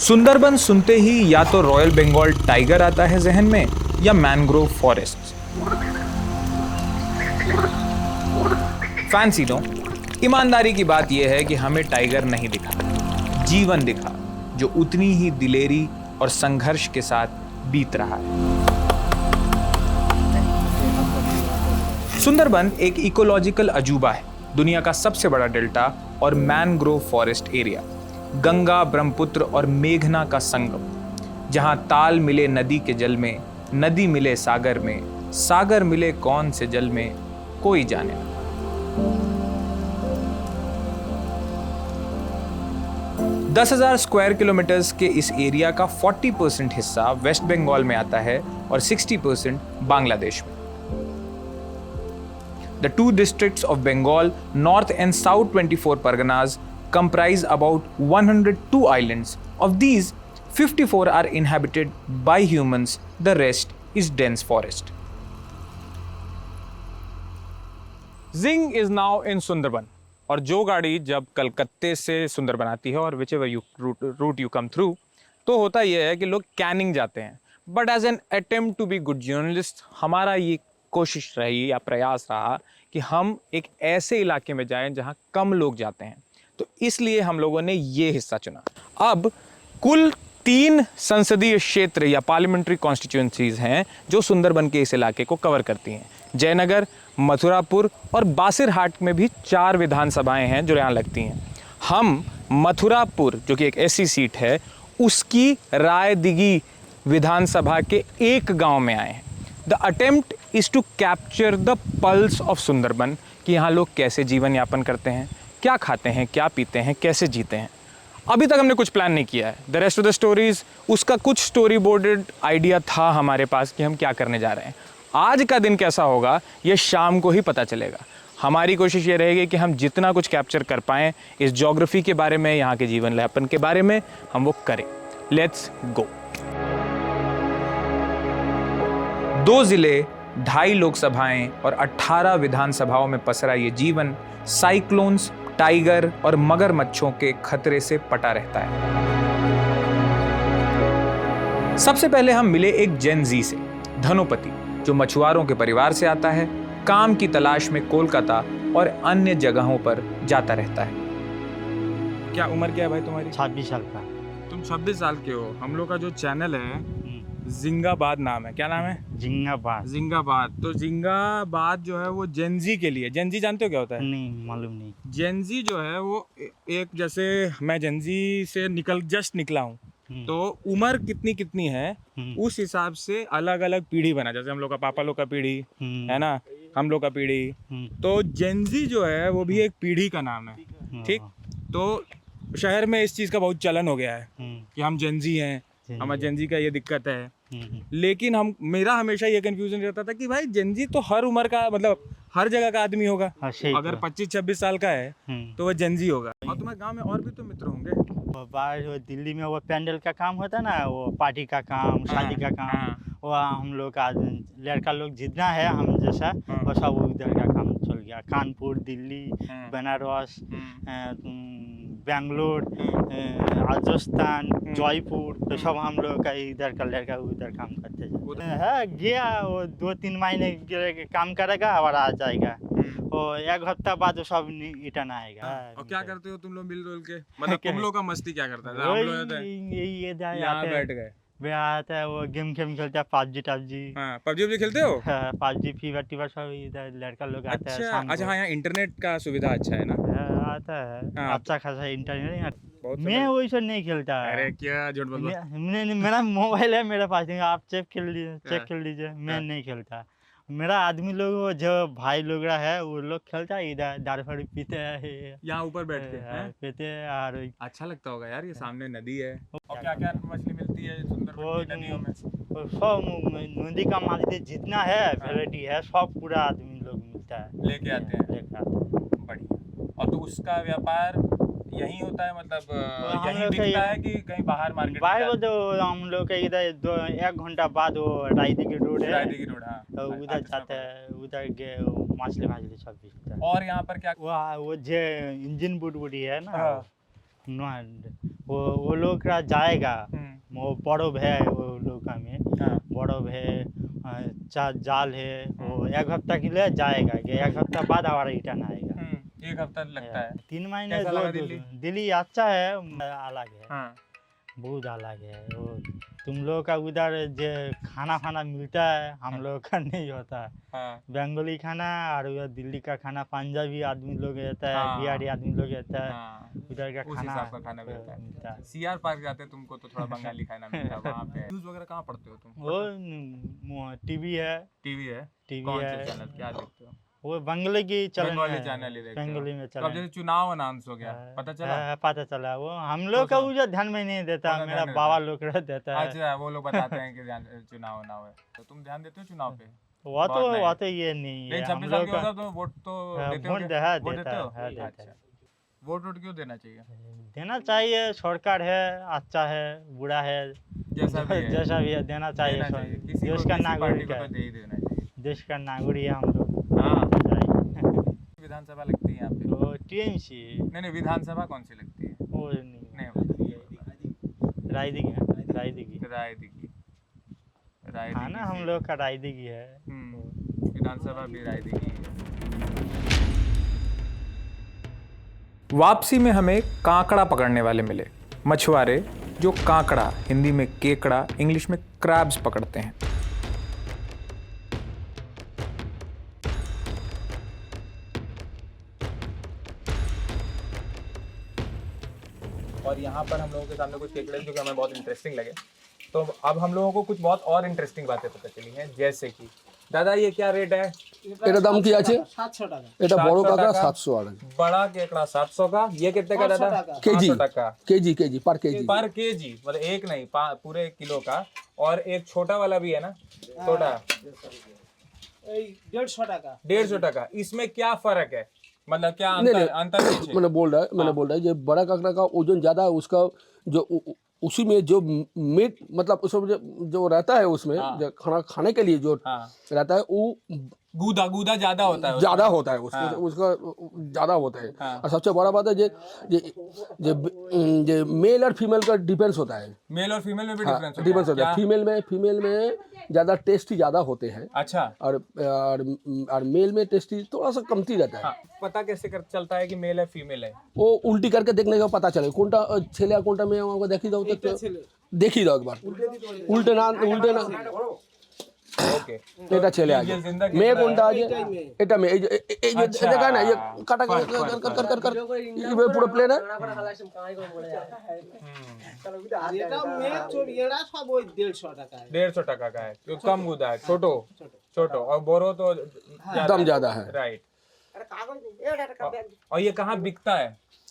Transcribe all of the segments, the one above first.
सुंदरबन सुनते ही या तो रॉयल बंगाल टाइगर आता है जहन में या मैंग्रोव फॉरेस्ट। फैंसी नो, ईमानदारी की बात यह है कि हमें टाइगर नहीं दिखा, जीवन दिखा जो उतनी ही दिलेरी और संघर्ष के साथ बीत रहा है। सुंदरबन एक इकोलॉजिकल अजूबा है, दुनिया का सबसे बड़ा डेल्टा और mangrove forest area, Ganga, Brahmaputra और मेघना का संगम, जहां ताल मिले नदी के जल में, नदी मिले सागर में, सागर मिले कौन से जल में कोई जाने ना। 10,000 स्क्वायर किलोमीटर्स के इस एरिया का 40% हिस्सा वेस्ट बंगाल में आता है और 60% बांग्लादेश में। The two districts of Bengal, North and South 24 Parganas, comprise about 102 islands. Of these, 54 are inhabited by humans, the rest is dense forest. Zing is now in Sundarban. और जो गाड़ी जब कलकत्ते से सुंदरबन आती है और whichever route you come through, तो होता यह है कि लोग कैनिंग जाते हैं। But as an attempt to be good journalist, हमारा ये कोशिश रही या प्रयास रहा कि हम एक ऐसे इलाके में जाएं जहां कम लोग जाते हैं, तो इसलिए हम लोगों ने ये हिस्सा चुना। अब कुल 3 संसदीय क्षेत्र या पार्लियामेंट्री कॉन्स्टिट्यूएंसीज हैं जो सुंदरबन के इस इलाके को कवर करती हैं। जयनगर, मथुरापुर और बासिरहाट में भी 4 विधानसभाएं हैं जो यहाँ लगती हैं। हम मथुरापुर, जो कि एक ऐसी सीट है, उसकी रायदिगी विधानसभा के एक गांव में आए हैं। The attempt is to capture the pulse of Sundarban, कि यहाँ लोग कैसे जीवन यापन करते हैं, क्या खाते हैं, क्या पीते हैं, कैसे जीते हैं। अभी तक हमने कुछ प्लान नहीं किया है। The rest of the stories, उसका कुछ स्टोरी बोर्डेड आइडिया था हमारे पास कि हम क्या करने जा रहे हैं। आज का दिन कैसा होगा ये शाम को ही पता चलेगा। हमारी कोशिश ये रहेगी कि हम जितना कुछ कैप्चर कर पाएँ इस ज्योग्राफी के बारे में, यहाँ के जीवन यापन के बारे में, हम वो करें। Let's go. 2 जिले, 2.5 लोकसभाएं और 18 विधानसभाओं में पसरा ये जीवन साइक्लोन्स, टाइगर और मगरमच्छों के खतरे से पटा रहता है। सबसे पहले हम मिले एक जेन जी से, धनोपति, जो मछुआरों के परिवार से आता है, काम की तलाश में कोलकाता और अन्य जगहों पर जाता रहता है। क्या उम्र क्या है भाई तुम्हारी? 26 साल का। तुम 26 साल के हो। हम लोग का जो चैनल है जिंगाबाद नाम है। क्या नाम है? जिंगाबाद। जिंगाबाद। तो जिंगाबाद जो है वो जेनजी के लिए। जेनजी जानते हो क्या होता है? नहीं, मालूम नहीं। जेनजी जो है वो एक, जैसे मैं जेनजी से जस्ट निकला हूँ, तो उम्र कितनी कितनी है उस हिसाब से अलग अलग पीढ़ी बना। जैसे हम लोग का पापा लोग का पीढ़ी है ना, हम लोग का पीढ़ी, तो जेनजी जो है वो भी एक पीढ़ी का नाम है। ठीक, तो शहर में इस चीज़ का बहुत चलन हो गया है कि हम जेनजी हैं, हमारे जेनजी का ये दिक्कत है। लेकिन मेरा हमेशा ये कंफ्यूजन रहता था कि भाई जेनजी तो हर उम्र का, मतलब हर जगह का आदमी होगा। अगर 25-26 साल का है तो वह जेनजी होगा। और तुम्हारे गांव में और भी तो मित्र होंगे। बाहर दिल्ली में वो पैंडल का काम होता है ना, वो पार्टी का काम, शादी का काम, वो हम लोग का लड़का लोग जितना है हम जैसा, वो सब उधर का काम चल गया। कानपुर, दिल्ली, बनारस, बेंगलोर, राजस्थान, जयपुर, तो सब हम लोग का इधर का लड़का उधर काम करते है। गया वो 2-3 महीने काम करेगा और आ जाएगा। और 1 हफ्ता बाद वो सब रिटर्न आएगा। और क्या करते हो तुम लोग मिलजुल के? मतलब तुम लोग का मस्ती क्या करता है? हम लोग ये यहाँ बैठ गए, आता है, वो गेम खेलता है, पबजी पबजी खेलते हो? पबजी, फीवर सब इधर लड़का लोग आता है। अच्छा हाँ, यहाँ इंटरनेट का सुविधा अच्छा है ना? आता है, अच्छा खासा इंटरनेट। मैं वैसा नहीं खेलता। अरे क्या झूठ बोल रहे हो? मेरा मोबाइल है मेरे पास, आप चेक कर लीजिए। मैं नहीं खेलता। मेरा आदमी लोग, जो भाई लोग है, वो लोग खेलता है, इधर दारू पीते हैं यहाँ ऊपर बैठ के पीते हैं। और अच्छा लगता होगा यार, ये सामने नदी है। और क्या क्या मछली मिलती है सुंदरबन की नदियों में? सब नदी का मछली जितना है वैरायटी है, सब पूरा आदमी लोग मिलता है, लेके आते हैं। बढ़िया। और तो उसका व्यापार यही होता है, मतलब यही बिकता है कि कहीं बाहर मार्केट? बाहर वो तो हम लोग के इधर 1 घंटा बाद वो रायदिगी रोड है, रायदिगी रोड, हाँ, तो उधर जाते हैं, उधर मछली सब बिकता है। और यहाँ पर क्या? वो जो इंजन बुड है ना, वो लोग का जाएगा वो बड़ो है वो लोग का में हाँ बड़ो है जाल है वो 1 हफ्ता के लिए जाएगा कि 1 हफ्ता बाद हमारा रिटर्न आएगा। 1 हफ्ता लगता है। 3 महीने कैसा लगा दिल्ली? दिल्ली अच्छा है अलग है हाँ बहुत अलग है वो तुम लोग का उधर जो खाना मिलता है हम लोग का नहीं होता है। हाँ बंगाली खाना और उधर दिल्ली का खाना पंजाबी आदमी लोग रहता है हाँ। बिहारी आदमी लोग रहता है हाँ उधर का उस खाना हिसाब का खाना मिलता है। मिलता है। सीआर पार्क जाते तुमको तो थोड़ा बंगाली खाना मिलता है वहाँ पे। न्यूज़ वगैरह कहाँ पढ़ते हो तुम? वो टीवी है टीवी है? टीवी कौन है से चैनल क्या देखते हो? वो बंगाली की चलन बंगाली है चैनल ही देखते हो? बंगाली में तो अब चलन जैसे चुनाव अनाउंस हो गया पता चला? पता चला वो हम लोग का तो उधर ध्यान में नहीं देता उधर मेरा ध्यान नहीं बाबा लोग रह देता है। अच्छा वो लोग बताते हैं कि चुनाव उनाव है तो तुम ध्यान देते हो चुनाव पे? वो तो बहुत नहीं। वो तो ये नहीं है लेकिन हम 26 साल लोग के हो का तो वोट तो देते वोट होगे? है वोट देता देते हो? है देता अच्छा है वोट क्यों देना चाहिए? देना चाहिए सरकार है अच्छा है बुरा है जैसा भी है जैसा भी है देना चाहिए देना चाहिए किसी को देश का किसी पार्टी नागरिक को है तो दे ही देना चाहिए। देश का नागरिक है हम लोग हाँ चाहिए। विधानसभा लगती है यहाँ पे? तो टीएमसी नहीं विधानसभा कौन सी लगती है? वो नहीं नहीं रायदिगी है रायदिगी राय दिखी हाँ ना हम लोग का रायदिगी है विधानसभा भी राय दिखी है। वापसी में हमें कांकड़ा पकड़ने वाले मिले, मछुआरे जो कांकड़ा, हिंदी में केकड़ा, इंग्लिश में क्रैब्स पकड़ते हैं। और यहाँ पर हम लोगों के सामने कुछ केकड़े जो कि हमें बहुत इंटरेस्टिंग लगे, तो अब हम लोगों को कुछ बहुत और इंटरेस्टिंग बातें पता चली हैं, जैसे कि दादा ये क्या रेट है? এটা দাম কি আছে 700 টাকা এটা বড় 700 কাঁকড়া টাকা। 700 আর बड़ा केकड़ा 700 का, ये कितने का दादा? 500 टाका। केजी 500 टका केजी केजी पर केजी पर केजी, मतलब एक नहीं पूरे किलो का। और एक छोटा वाला भी है ना, छोटा এই 150 টাকা 150 टका। इसमें क्या फर्क है, मतलब क्या नहीं, अंतर अंतर कुछ है? मैंने बोल रहा है ये बड़ा कांकड़ा का ओजन ज्यादा है उसका जो उसी में जो मीट मतलब उसमें जो रहता है उसमें जो खाना खाने के लिए जो हाँ रहता है वो गूदा ज्यादा होता है ज्यादा होता है उसका ज्यादा होता है। और सबसे बड़ा बात है ये मेल और फीमेल का डिफरेंस होता है। मेल और फीमेल में भी डिफरेंस डिफरेंस होता है। फीमेल में ज्यादा टेस्टी ज्यादा होते हैं अच्छा और मेल में टेस्टी थोड़ा सा कमती रहता है। हाँ, पता कैसे चलता है कि मेल है फीमेल है? वो उल्टी करके देखने का पता चले कोनटा छेले कोनटा में আমাকে দেখি দাও তো দেখি দাও একবার উল্টে না ओके এটা ছেলে আছে মেয়ে কোনটা আছে এটা মেয়ে এই যে দেখা না ये কাটা कर ये पूरा प्लेन है। আর এটা মেয়ে চড়িয়েরা সব ওই 150 টাকা 150 टका का है, जो कम गूदा है, छोटो और बोरो तो दम ज्यादा है। राइट। और ये कहाँ बिकता है?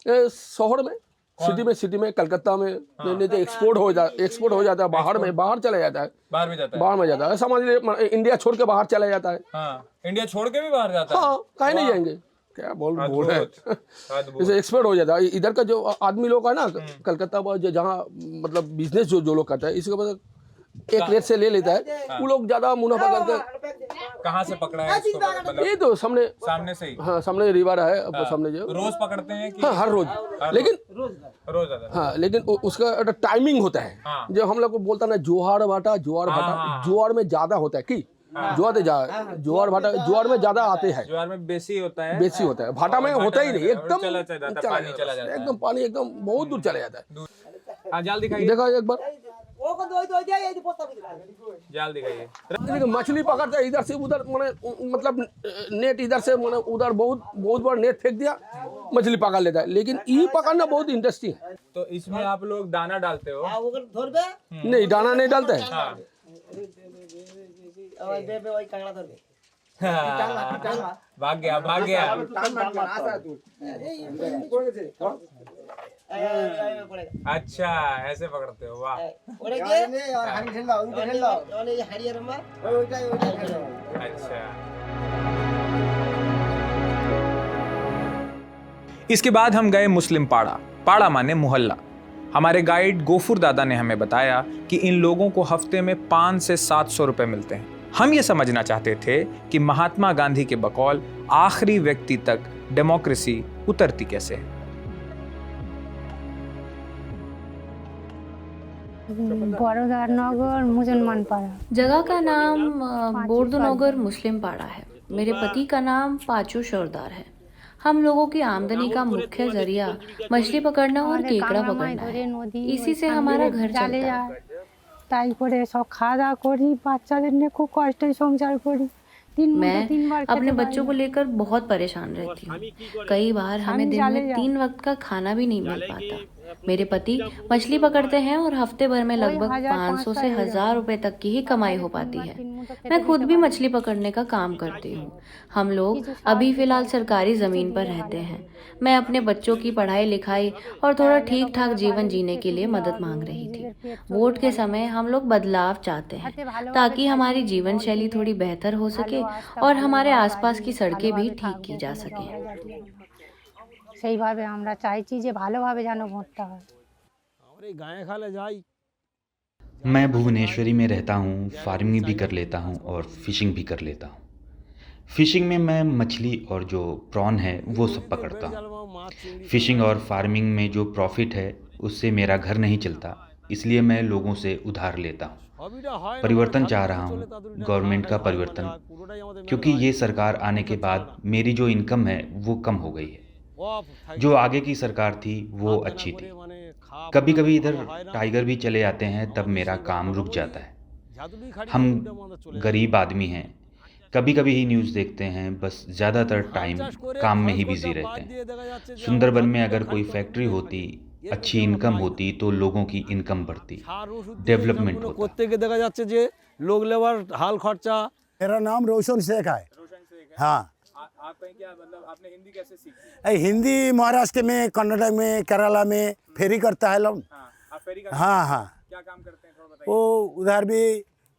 ये शहर में सिटी में कलकत्ता में नहीं तो एक्सपोर्ट हो जाता है बाहर चला जाता है। बाहर भी जाता है? बाहर में जाता है समझ लीजिए इंडिया छोड़ के बाहर चला जाता है। हाँ इंडिया छोड़ के भी बाहर जाता है? हाँ कहीं नहीं जाएंगे क्या बोल रहे हैं अद्भुत। इसे एक्सपोर्ट हो जाता है। इधर का जो आदमी लोग है ना कलकत्ता में जहाँ मतलब बिजनेस जो लोग करता है इसके बाद एक रेट से ले लेता है वो लोग ज्यादा मुनाफा करते। कहाँ से पकड़ा है इसको? मतलब ये तो सामने से ही? हाँ सामने रिवर है अब सामने जो रोज पकड़ते हैं कि? हाँ हर रोज लेकिन रोज आता है। हाँ लेकिन उसका टाइमिंग होता है। हाँ। जो हम लोग को बोलता है ना ज्वार भाटा ज्वार में ज्यादा होता है कि ज्वार में ज्यादा आते हैं। ज्वार में बेसी होता है? बेसी होता है भाटा में होता ही नहीं एकदम चला जाता है, पानी चला जाता है एकदम पानी एकदम बहुत दूर चला जाता है। हाँ जाल दिखाइए, देखा एक बार जाल दिखाइए। देखिए मछली पकड़ते हैं इधर से उधर मतलब नेट इधर से उधर बहुत बार नेट फेंक दिया मछली पकड़ लेता है। लेकिन ये पकड़ना बहुत इंटरेस्टिंग है। तो इसमें आप लोग दाना डालते हो? नहीं दाना नहीं डालते हैं। हाँ भाग गया अच्छा ऐसे पकड़ते हो, वाह अच्छा। इसके बाद हम गए मुस्लिम पाड़ा माने मोहल्ला। हमारे गाइड गोफुर दादा ने हमें बताया कि इन लोगों को हफ्ते में 500 से 700 रुपए मिलते हैं। हम ये समझना चाहते थे कि महात्मा गांधी के बकौल आखिरी व्यक्ति तक डेमोक्रेसी उतरती कैसे है। बड़ौदानगर मुसलमान पाड़ा। जगह का नाम बोर्दनगर मुस्लिम पाड़ा है। मेरे पति का नाम पाचू सरदार है। हम लोगों की आमदनी का मुख्य जरिया मछली पकड़ना और केकड़ा पकड़ना है। इसी से हमारा घर चलता है। তাই করে সব খাওয়া দাওয়া করি, বাচ্চাদের নিয়ে খুব কষ্টে সংসার করি। मैं अपने बच्चों को लेकर बहुत परेशान रहती हूँ। कई बार हमें दिन में 3 वक्त का खाना भी नहीं मिल पाता। मेरे पति मछली पकड़ते हैं और हफ्ते भर में लगभग 500 से 1000 रुपए तक की ही कमाई हो पाती है। मैं खुद भी मछली पकड़ने का काम करती हूँ। हम लोग अभी फिलहाल सरकारी जमीन पर रहते हैं। मैं अपने बच्चों की पढ़ाई लिखाई और थोड़ा ठीक ठाक जीवन जीने के लिए मदद मांग रही थी। वोट के समय हम लोग बदलाव चाहते हैं ताकि हमारी जीवन शैली थोड़ी बेहतर हो सके और हमारे आसपास की सड़कें भी ठीक की जा सके। সেইভাবে আমরা চাইছি যে ভালোভাবে যেন ভোটটা হয়। मैं भुवनेश्वरी में रहता हूँ, फार्मिंग भी कर लेता हूँ और फिशिंग भी कर लेता हूँ। फिशिंग में मैं मछली और जो प्रॉन है वो सब पकड़ता हूँ। फिशिंग और फार्मिंग में जो प्रॉफिट है उससे मेरा घर नहीं चलता, इसलिए मैं लोगों से उधार लेता हूँ। परिवर्तन चाह रहा हूँ, गवर्नमेंट का परिवर्तन, क्योंकि ये सरकार आने के बाद मेरी जो इनकम है वो कम हो गई है। जो आगे की सरकार थी वो अच्छी थी। कभी कभी इधर टाइगर भी चले आते हैं, तब मेरा काम रुक जाता है। हम गरीब आदमी हैं, कभी कभी ही न्यूज़ देखते हैं, बस ज़्यादातर टाइम काम में ही बिजी रहते हैं। सुंदरबन में अगर कोई फैक्ट्री होती, अच्छी इनकम होती तो लोगों की इनकम बढ़ती, डेवलपमेंट होता। देखा जाच्छे जे लोग लेबर हाल खर्चा। मेरा नाम रोशन शेख है। हाँ, आप क्या मतलब आपने हिंदी कैसे सीखी? हिंदी महाराष्ट्र में, कर्नाटक में, केरला में फेरी करता है लोग। आप फेरी करते हैं? हाँ हाँ। क्या काम करते हैं थोड़ा बताइए। वो उधर भी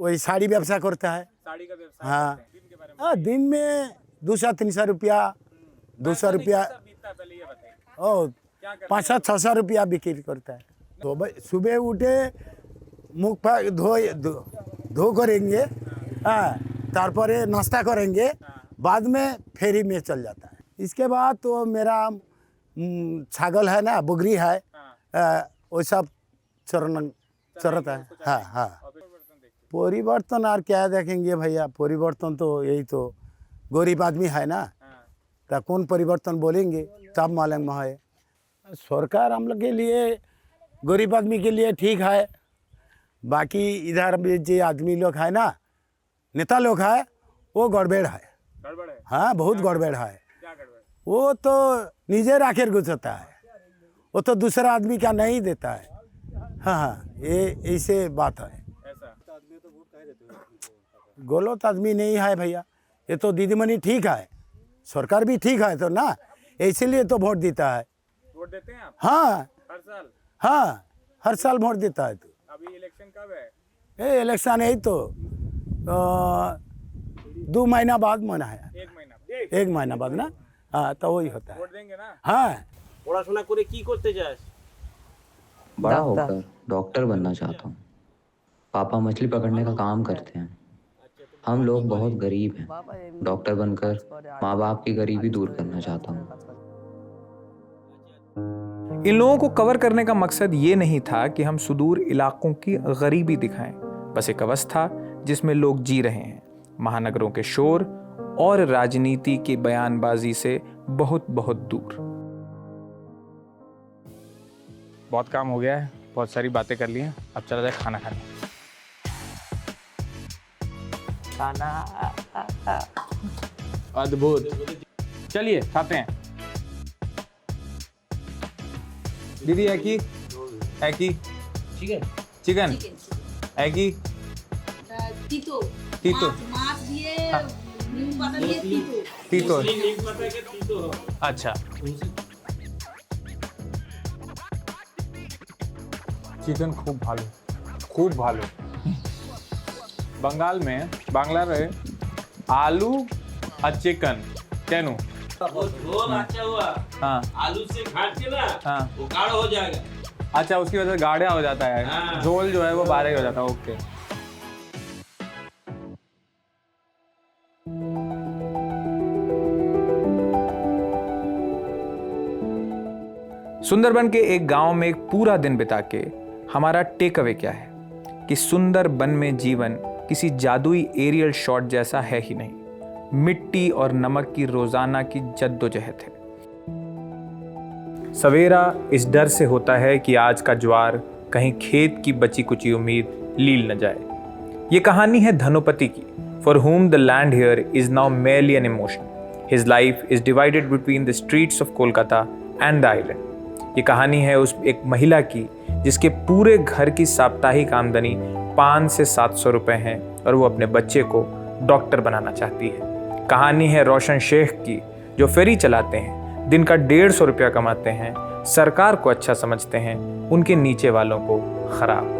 वही साड़ी व्यवसाय करता है। साड़ी का व्यवसाय हाँ करते हैं। दिन के बारे में हाँ, दिन में 200-300 रुपया, 200 रुपया, बीतता है, पहले ये बताइए। और क्या करते हैं? 500-600 रुपया बिक्री करता है। तो भाई सुबह उठे मुख पर धो करेंगे, हाँ, तारपरे नाश्ता करेंगे, बाद में फेरी में चल जाता है। इसके बाद तो मेरा छागल है ना, बकरी है, वो सब चरता है। हाँ हाँ। परिवर्तन और क्या देखेंगे भैया, परिवर्तन तो यही तो गरीब आदमी है ना, तो कौन परिवर्तन बोलेंगे, तब मालूम है। सरकार हम लोग के लिए, गरीब आदमी के लिए ठीक है, बाकी इधर भी जो आदमी लोग है ना, नेता लोग है, वो गड़बड़ है। गड़बड़ है? हाँ, बहुत गड़बड़ है। क्या गड़बड़? वो तो निजे राखेर गुजरता है, वो तो दूसरा आदमी का नहीं देता है। हाँ हाँ, ये ऐसे बात है। गलत आदमी नहीं है भैया, ये तो दीदीमणि ठीक है, सरकार भी ठीक है तो ना, इसीलिए तो वोट देता है। वोट देते हैं आप? हाँ हर साल? हाँ, हर साल वोट देता है। तो अभी इलेक्शन कब है? ये इलेक्शन है तो 2 महीना बाद मना है। 1 महीना? 1 महीना बाद ना, हाँ, तो वही होता है। वोट देंगे ना? हाँ। পড়াশোনা করে কি করতে চাস? बड़ा होकर डॉक्टर बनना चाहता हूँ। पापा मछली पकड़ने का काम करते हैं। हम लोग बहुत गरीब हैं। डॉक्टर बनकर माँ बाप की गरीबी दूर करना चाहता हूँ। इन लोगों को कवर करने का मकसद ये नहीं था कि हम सुदूर इलाकों की गरीबी दिखाएं, बस एक अवस्था जिसमें लोग जी रहे हैं, महानगरों के शोर और राजनीति की बयानबाजी से बहुत बहुत दूर। बहुत काम हो गया है, बहुत सारी बातें कर ली हैं, अब चला जाए खाना खाने। खाना अद्भुत, चलिए खाते हैं। दीदी है की चिकन है की तीतो अच्छा। चिकन खूब भालो बंगाल में बांग्ला रहे आलू और चिकन केनू झोल अच्छा हुआ। हाँ, आलू से घाट के ना, हाँ, वो गाढ़ा हो जाएगा। अच्छा, उसकी वजह से गाढ़ा हो जाता है। हाँ। झोल जो है वो बारीक हो जाता है। ओके। सुंदरबन के एक गांव में एक पूरा दिन बिता के हमारा टेक अवे क्या है कि सुंदर वन में जीवन किसी जादुई एरियल शॉट जैसा है ही नहीं, मिट्टी और नमक की रोजाना की जद्दोजहद है। सवेरा इस डर से होता है कि आज का ज्वार कहीं खेत की बची कुची उम्मीद लील न जाए। ये कहानी है धनोपति की, for whom the land here is now merely an emotion. His life is divided between the streets of Kolkata and the island. ये कहानी है उस एक महिला की जिसके पूरे घर की साप्ताहिक आमदनी 500 से 700 रुपए है और वो अपने बच्चे को डॉक्टर बनाना चाहती है। कहानी है रोशन शेख की जो फेरी चलाते हैं, दिन का 150 रुपया कमाते हैं, सरकार को अच्छा समझते हैं, उनके नीचे वालों को खराब।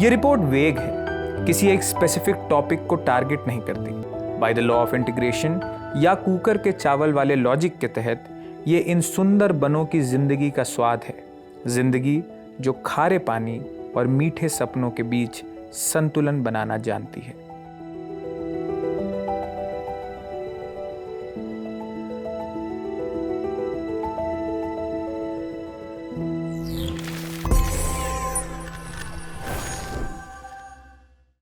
ये रिपोर्ट वेग है, किसी एक स्पेसिफिक टॉपिक को टारगेट नहीं करती। By the law of integration या कुकर के चावल वाले लॉजिक के तहत ये इन सुंदर बनों की जिंदगी का स्वाद है, जिंदगी जो खारे पानी और मीठे सपनों के बीच संतुलन बनाना जानती है।